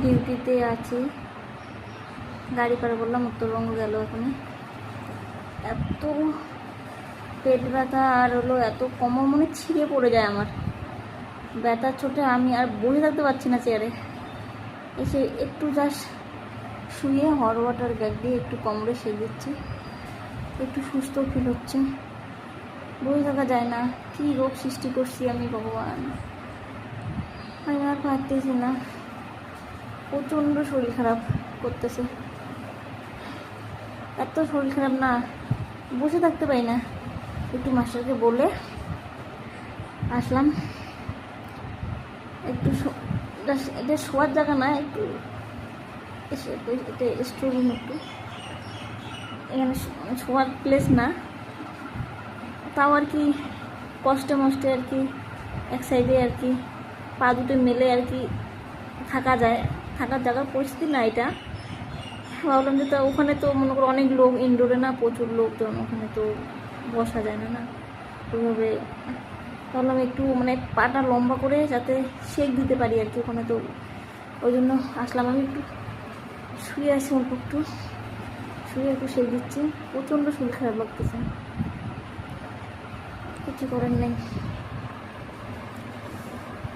ডিউটিতে আছি, গাড়ি পার করলাম, উত্তরবঙ্গ গেল। এখানে এত পেট ব্যথা আর হলো এত কোমর মনে ছিঁড়ে পড়ে যায় আমার, ব্যথার চোটে আমি আর বসে থাকতে পারছি না চেয়ারে। এসে একটু জাস্ট শুয়ে হট ওয়াটার ব্যাগ দিয়ে একটু কোমরে সেঁক দিচ্ছি, একটু সুস্থ ফিল হচ্ছে। বসে থাকা যায় না, কী রোগ সৃষ্টি করছি আমি ভগবান, আমি আর পারতেছি না। প্রচণ্ড শরীর খারাপ করতেছে, এত শরীর খারাপ না, বসে থাকতে পারি না। একটু মাস্টারকে বলে আসলাম, একটু এটা শোয়ার জায়গা না, একটু এটা স্টোরুম, একটু এখানে শোয়ার প্লেস না, তাও আর কি কষ্টে মষ্টে আর কি এক সাইডে আর কি পা দুটো মেলে আর কি থাকা যায়, থাকার জায়গার পরিস্থিতি না এটা। ভাবলাম যে তা ওখানে তো মনে করো অনেক লোক, ইনডোরে না প্রচুর লোকজন, ওখানে তো বসা যায় না, ওইভাবে ভাবলাম একটু মানে পাটা লম্বা করে যাতে সেঁক দিতে পারি আর কি ওখানে, তো ওই জন্য আসলাম। আমি একটু শুয়ে আছি, অল্প একটু শুয়ে একটু সেঁক দিচ্ছি, প্রচণ্ড শরীর খারাপ লাগতেছে, কিছু করার নেই।